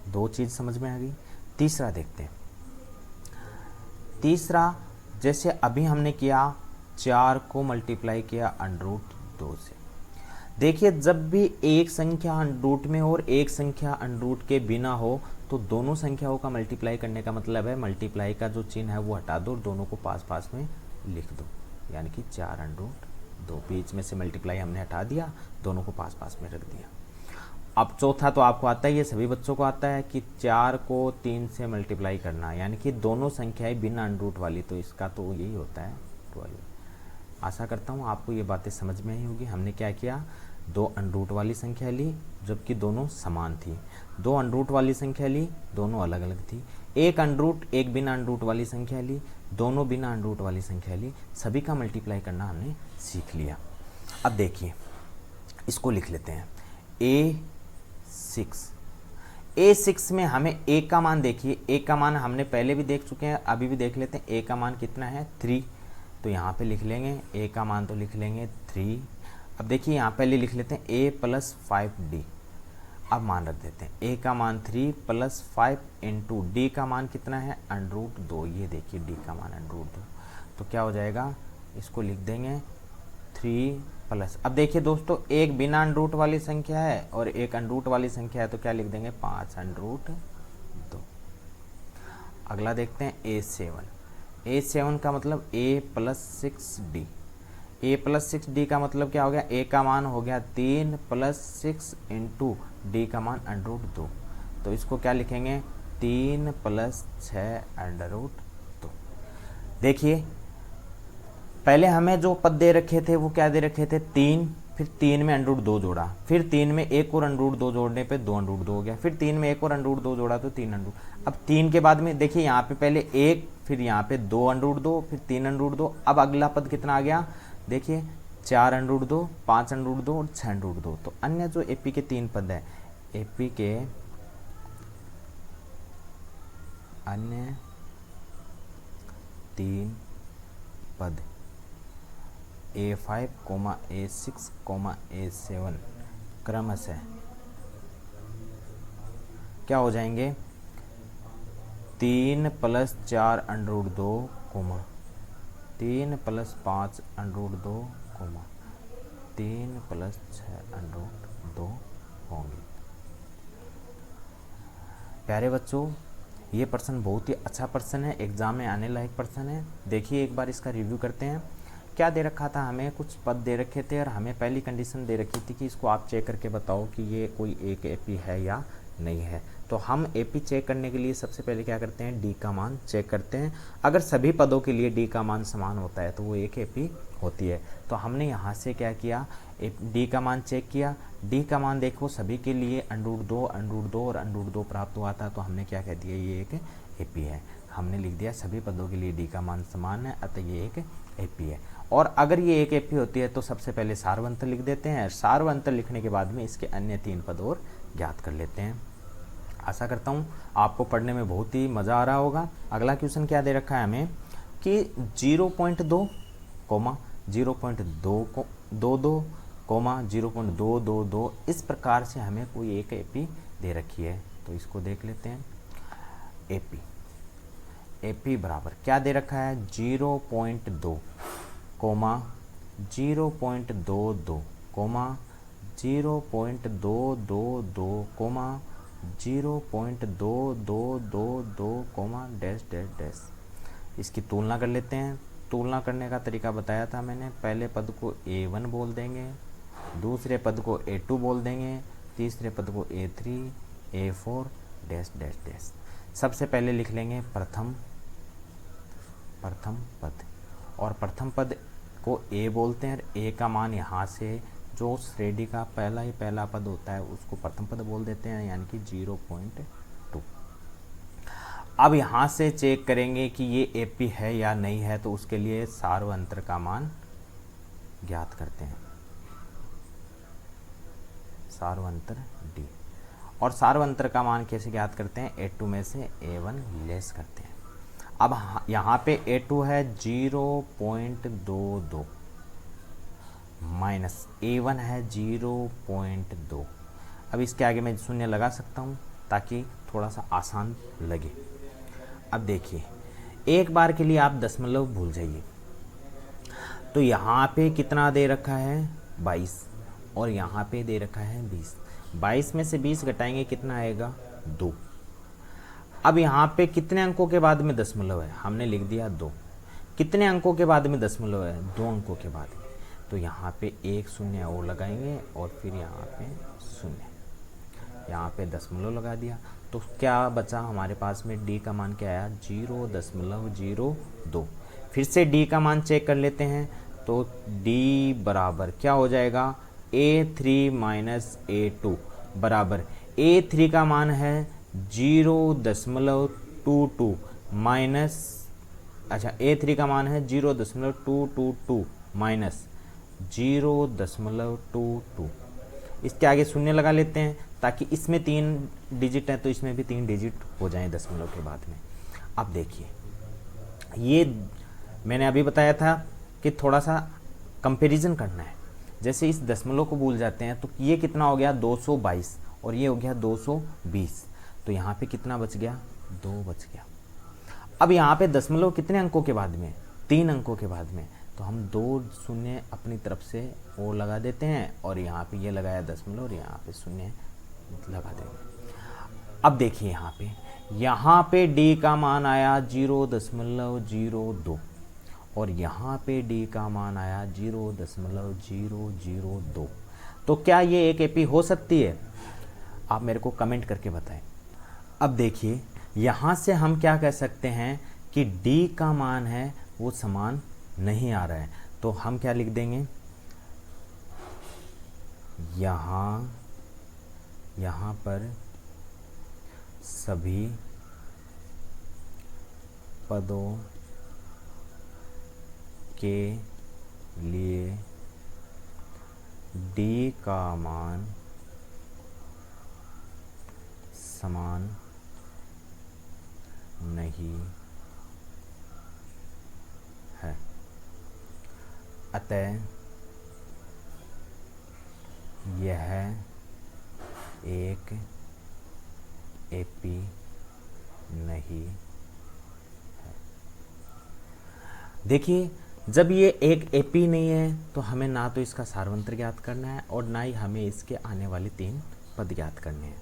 दो चीज़ समझ में आ गई। तीसरा देखते हैं। तीसरा, जैसे अभी हमने किया 4 को मल्टीप्लाई किया √2 से। देखिए, जब भी एक संख्या अंडरूट में हो और एक संख्या अंडरूट के बिना हो, तो दोनों संख्याओं का मल्टीप्लाई करने का मतलब है मल्टीप्लाई का जो चिन्ह है वो हटा दो और दोनों को पास पास में लिख दो, यानी कि 4 √2। बीच में से मल्टीप्लाई हमने हटा दिया, दोनों को पास पास में रख दिया। अब चौथा तो आपको आता है, ये सभी बच्चों को आता है कि 4 को 3 से मल्टीप्लाई करना, यानी कि दोनों संख्याएं बिना अंडरूट वाली, तो इसका तो यही होता है 12। आशा करता हूँ आपको ये बातें समझ में आई होगी। हमने क्या किया, 2 अंडरूट वाली संख्या ली जबकि दोनों समान थी, 2 अंडरूट वाली संख्या ली, दोनों अलग अलग थी, एक अंडरूट एक बिना अंडरूट वाली संख्या ली, दोनों बिना अंडरूट वाली संख्या ली, सभी का मल्टीप्लाई करना हमने सीख लिया। अब देखिए, इसको लिख लेते हैं A6 में हमें A का मान, देखिए A का मान हमने पहले भी देख चुके हैं, अभी भी देख लेते हैं। A का मान कितना है, 3, तो यहाँ पे लिख लेंगे A का मान, तो लिख लेंगे 3। अब देखिए यहाँ पहले लिख लेते हैं A+5D। अब मान रख देते हैं A का मान 3 + 5 इंटू D का मान कितना है, √2। ये देखिए D का मान √2, तो क्या हो जाएगा, इसको लिख देंगे 3+। अब देखिए दोस्तों, एक बिना अंडरूट वाली संख्या है और एक अंडरूट वाली संख्या है, तो क्या लिख देंगे, 5 √2। अगला देखते हैं A7। A7 का मतलब A+6D। A+6D का मतलब क्या हो गया, A का मान हो गया 3 + 6 इंटू D का मान √2, तो इसको क्या लिखेंगे, 3 + 6 √2। देखिए, पहले हमें जो पद दे रखे थे वो क्या दे रखे थे, 3, फिर 3 में √2 जोड़ा, फिर 3 में एक और √2 जोड़ने पे 2 √2 हो गया, फिर 3 में एक और √2 जोड़ा तो 3 √2। अब 3 के बाद में देखिए यहाँ पे पहले 1, फिर यहाँ पे 2 √2, फिर 3 √2। अब अगला पद कितना आ गया, देखिए 4 √2, 5 √2 और 6 √2। तो अन्य जो एपी के 3 पद है, एपी के अन्य 3 पद A5, A6, A7 क्रमशः क्या हो जाएंगे, 3 + 4 √2, 3 + 5 √2, 3 + 6 √2 होंगे। प्यारे बच्चों, ये प्रश्न बहुत ही अच्छा प्रश्न है, एग्जाम में आने लायक प्रश्न है। देखिए एक बार इसका रिव्यू करते हैं। क्या दे रखा था, हमें कुछ पद दे रखे थे और हमें पहली कंडीशन दे रखी थी कि इसको आप चेक करके बताओ कि ये कोई एक एपी है या नहीं है। तो हम एपी चेक करने के लिए सबसे पहले क्या करते हैं, डी का मान चेक करते हैं। अगर सभी पदों के लिए डी का मान समान होता है तो वो एक एपी होती है। तो हमने यहाँ से क्या किया, डी का मान चेक किया। डी का मान देखो सभी के लिए √2 और √2 प्राप्त हुआ था, तो हमने क्या कह दिया, ये एक एपी है। हमने लिख दिया सभी पदों के लिए डी का मान समान है, अतः ये एक एपी है। और अगर ये एक एपी होती है तो सबसे पहले सार्वंतर लिख देते हैं। सार्वंतर लिखने के बाद में इसके अन्य 3 पद और ज्ञात कर लेते हैं। आशा करता हूँ आपको पढ़ने में बहुत ही मज़ा आ रहा होगा। अगला क्वेश्चन क्या दे रखा है हमें कि 0.2, 0.222, 0.222 इस प्रकार से हमें कोई एक एपी दे रखी है। तो इसको देख लेते हैं। एपी बराबर क्या दे रखा है, 0.2, 0.22, 0.222, 0.2222, डैश डैश डैश। इसकी तुलना कर लेते हैं। तुलना करने का तरीका बताया था मैंने। पहले पद को A1 बोल देंगे, दूसरे पद को A2 बोल देंगे, तीसरे पद को A3, A4, dash dash dash. सबसे पहले लिख लेंगे प्रथम पद, और प्रथम पद को A बोलते हैं। A का मान यहाँ से जो श्रेणी का पहला पद होता है उसको प्रथम पद बोल देते हैं, यानी कि 0.2। अब यहाँ से चेक करेंगे कि ये एपी है या नहीं है, तो उसके लिए सार्वंतर का मान ज्ञात करते हैं, सार्वंतर डी। और सार्वंतर का मान कैसे ज्ञात करते हैं, A2 में से A1 लेस करते हैं। अब यहाँ पे A2 है 0.22 माइनस A1 है 0.2। अब इसके आगे मैं शून्य लगा सकता हूँ ताकि थोड़ा सा आसान लगे। अब देखिए, एक बार के लिए आप दशमलव भूल जाइए। तो यहाँ पे कितना दे रखा है, 22, और यहाँ पे दे रखा है 20। 22 में से 20 घटाएंगे कितना आएगा, 2। अब यहाँ पे कितने अंकों के बाद में दशमलव है, हमने लिख दिया 2। कितने अंकों के बाद में दशमलव है, 2 अंकों के बाद में। तो यहाँ पे एक शून्य और लगाएंगे और फिर यहाँ पे शून्य, यहाँ पे दशमलव लगा दिया। तो क्या बचा हमारे पास में, डी का मान क्या आया, 0.02। फिर से डी का मान चेक कर लेते हैं। तो डी बराबर क्या हो जाएगा, A3 माइनस A2 बराबर A3 का मान है 0.22 माइनस, अच्छा A3 का मान है 0.222 माइनस 0.22। इसके आगे शून्य लगा लेते हैं ताकि इसमें 3 डिजिट है तो इसमें भी 3 डिजिट हो जाएं दशमलव के बाद में। अब देखिए, ये मैंने अभी बताया था कि थोड़ा सा कंपैरिजन करना है। जैसे इस दशमलव को भूल जाते हैं तो ये कितना हो गया, 222, और ये हो गया 220। तो यहाँ पे कितना बच गया, 2 बच गया। अब यहाँ पे दशमलव कितने अंकों के बाद में, 3 अंकों के बाद में। तो हम 2 शून्य अपनी तरफ से और लगा देते हैं, और यहाँ पे ये लगाया दशमलव और यहाँ पे शून्य लगा देंगे। अब देखिए यहाँ पे डी का मान आया 0.002 और यहाँ पे डी का मान आया 0.002। तो क्या ये एक एपी हो सकती है, आप मेरे को कमेंट करके बताएं। अब देखिए, यहाँ से हम क्या कह सकते हैं कि डी का मान है वो समान नहीं आ रहा है। तो हम क्या लिख देंगे, यहाँ पर सभी पदों के लिए डी का मान समान नहीं है, अतः यह एक एपी नहीं है। देखिए, जब ये एक एपी नहीं है तो हमें ना तो इसका सार्वंत्र ज्ञात करना है और ना ही हमें इसके आने वाले 3 पद ज्ञात करने हैं।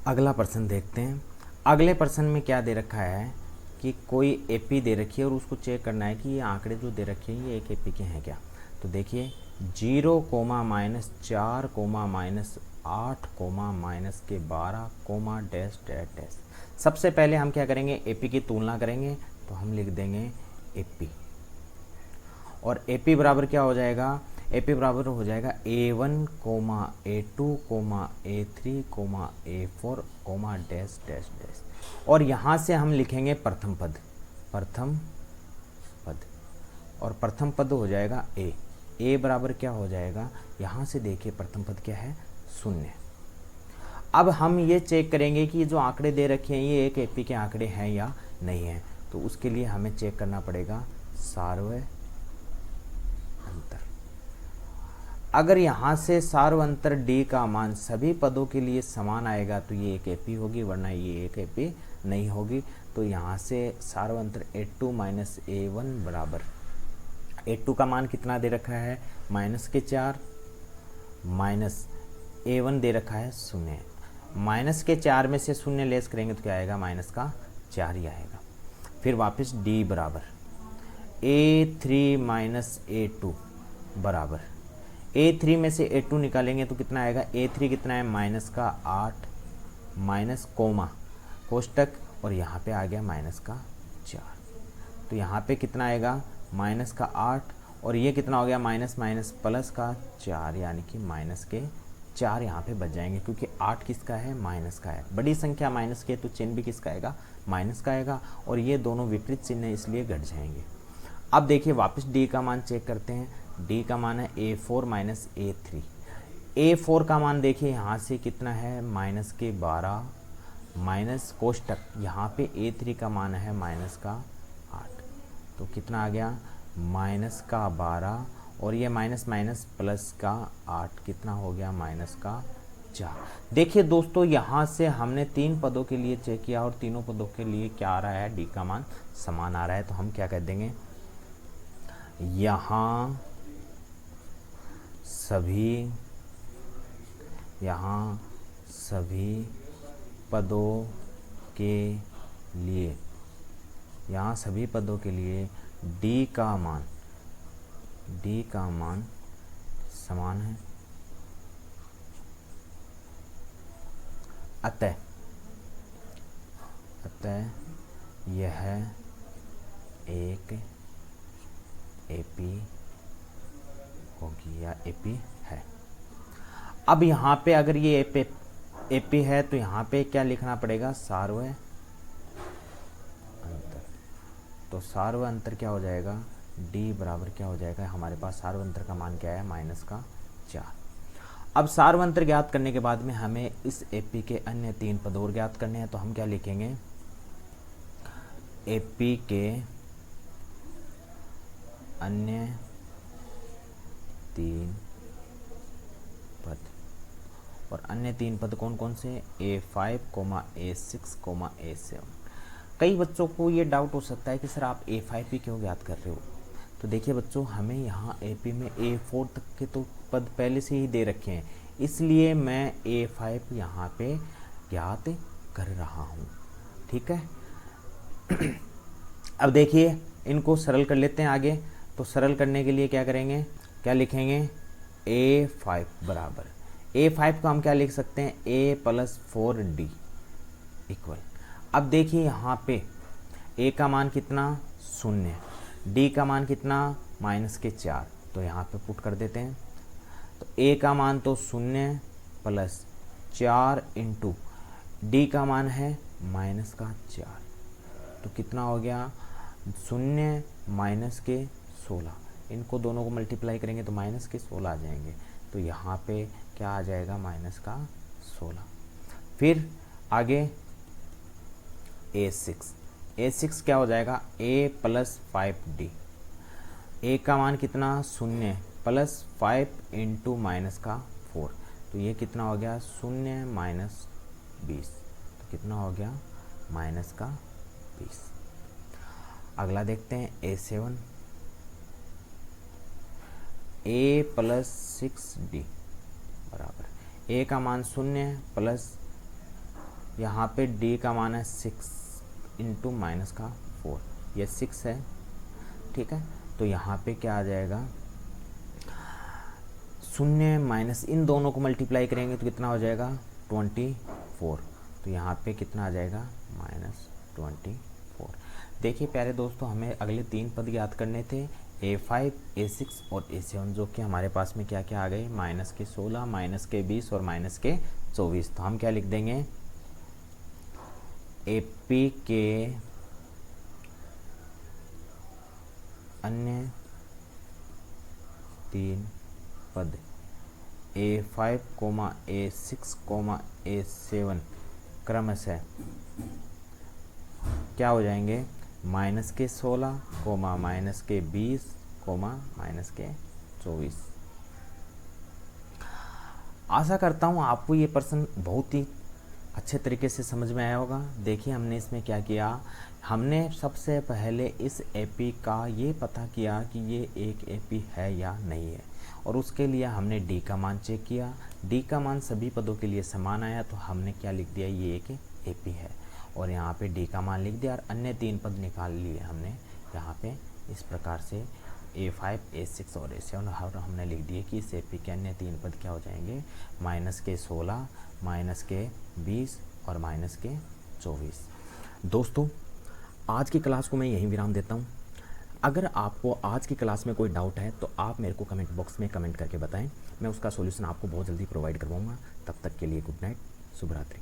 अगला प्रश्न देखते हैं। अगले प्रश्न में क्या दे रखा है कि कोई एपी दे रखी है और उसको चेक करना है कि ये आंकड़े जो दे रखे हैं ये एक एपी के हैं क्या। तो देखिए, 0 comma minus 4 comma minus 8 comma minus के 12 कोमा डैश डैश डैश। सबसे पहले हम क्या करेंगे, एपी की तुलना करेंगे, तो हम लिख देंगे एपी, और एपी बराबर क्या हो जाएगा, एपी बराबर हो जाएगा A1 comma A2 comma A3 comma A4 comma dash dash dash, और यहाँ से हम लिखेंगे प्रथम पद, प्रथम पद, और प्रथम पद हो जाएगा ए बराबर क्या हो जाएगा, यहाँ से देखिए प्रथम पद क्या है, 0। अब हम ये चेक करेंगे कि जो आंकड़े दे रखे हैं ये एक एपी के आंकड़े हैं या नहीं हैं, तो उसके लिए हमें चेक करना पड़ेगा सार्वय अंतर। अगर यहाँ से सार्व अंतर डी का मान सभी पदों के लिए समान आएगा तो ये एक एपी होगी, वरना ये एक एपी नहीं होगी। तो यहाँ से सार्व अंतर A2 माइनस A1 बराबर, A2 का मान कितना दे रखा है, -4, माइनस A1 दे रखा है 0, -4 में से 0 लेस करेंगे तो क्या आएगा, -4 ही आएगा। फिर वापस D बराबर A3 माइनस A2 बराबर, A3 में से A2 निकालेंगे तो कितना आएगा, A3 कितना है, -8 माइनस कोमा कोष्टक, और यहाँ पे आ गया -4, तो यहाँ पे कितना आएगा, -8, और ये कितना हो गया, माइनस माइनस प्लस का 4, यानी कि -4 यहाँ पे बच जाएंगे, क्योंकि 8 किसका है, माइनस का है। बड़ी संख्या माइनस के, तो चिन्ह भी किसका आएगा, माइनस का आएगा, और ये दोनों विपरीत चिन्ह है इसलिए घट जाएंगे। अब देखिए वापस डी का मान चेक करते हैं, डी का मान है A4 माइनस A3। A4 का मान देखिए यहाँ से कितना है, -12 माइनस कोष्टक, यहाँ पे A3 का मान है -8, तो कितना आ गया, -12, और ये माइनस माइनस प्लस का 8, कितना हो गया, -4। देखिए दोस्तों यहाँ से हमने 3 पदों के लिए चेक किया और तीनों पदों के लिए क्या आ रहा है, डी का मान समान आ रहा है। तो हम क्या कह देंगे, यहाँ सभी पदों के लिए, यहाँ सभी पदों के लिए डी का मान समान है। अतः यह एक एपी होगी या एपी है। अब यहाँ पे अगर ये एपी है तो यहाँ पे क्या लिखना पड़ेगा, सार्वय अंतर। तो सार्वय अंतर क्या हो जाएगा, डी बराबर क्या हो जाएगा, हमारे पास सार्वय अंतर का मान क्या है, -4। अब सार्वय अंतर ज्ञात करने के बाद में हमें इस एपी के अन्य 3 पद और ज्ञात करने हैं। तो हम क्या लिखेंगे, एपी के अन्य 3 पद, और अन्य 3 पद कौन कौन से, A5, A6, A7। कई बच्चों को ये डाउट हो सकता है कि सर आप A5 भी क्यों ज्ञात कर रहे हो। तो देखिए बच्चों, हमें यहाँ एपी में A4 तक के तो पद पहले से ही दे रखे हैं, इसलिए मैं A5 यहाँ पे ज्ञात कर रहा हूँ, ठीक है। अब देखिए इनको सरल कर लेते हैं आगे। तो सरल करने के लिए क्या करेंगे, क्या लिखेंगे, A5 बराबर, A5 को हम क्या लिख सकते हैं, A + 4D इक्वल। अब देखिए यहाँ पे A का मान कितना, 0, D का मान कितना, -4, तो यहाँ पे पुट कर देते हैं। तो A का मान तो 0 + 4 इंटू D का मान है -4, तो कितना हो गया, 0 -16, इनको दोनों को मल्टीप्लाई करेंगे तो -16 आ जाएंगे। तो यहाँ पे क्या आ जाएगा, -16। फिर आगे A6 क्या हो जाएगा, A + 5D। A का मान कितना, 0 + 5 इंटू -4, तो ये कितना हो गया, 0 - 20, तो कितना हो गया, -20। अगला देखते हैं A7, A + 6D बराबर, A का मान 0 प्लस यहाँ पे D का मान है 6 इंटू -4, ये 6 है, ठीक है। तो यहाँ पे क्या आ जाएगा, शून्य माइनस इन दोनों को मल्टीप्लाई करेंगे तो कितना हो जाएगा 24। तो यहाँ पे कितना आ जाएगा -24। देखिए प्यारे दोस्तों, हमें अगले 3 पद याद करने थे, A5, A6 और A7, जो कि हमारे पास में क्या क्या आ गए, -16, -20 और -24। तो हम क्या लिख देंगे, AP के अन्य 3 पद A5, A6, A7 क्रमशः क्या हो जाएंगे, -16, -20, -24। आशा करता हूँ आपको ये प्रश्न बहुत ही अच्छे तरीके से समझ में आया होगा। देखिए हमने इसमें क्या किया, हमने सबसे पहले इस एपी का ये पता किया कि ये एक एपी है या नहीं है, और उसके लिए हमने डी का मान चेक किया। डी का मान सभी पदों के लिए समान आया तो हमने क्या लिख दिया, ये एक एपी है, और यहाँ पे डी का मान लिख दिया और अन्य 3 पद निकाल लिए हमने यहाँ पे। इस प्रकार से A5, A6 और A7 और हमने लिख दिए कि इस एपी के अन्य 3 पद क्या हो जाएंगे, -16, -20 और -24। दोस्तों आज की क्लास को मैं यहीं विराम देता हूँ। अगर आपको आज की क्लास में कोई डाउट है तो आप मेरे को कमेंट बॉक्स में कमेंट करके बताएं, मैं उसका सॉल्यूशन आपको बहुत जल्दी प्रोवाइड करवाऊँगा। तब तक के लिए गुड नाइट, शुभ रात्रि।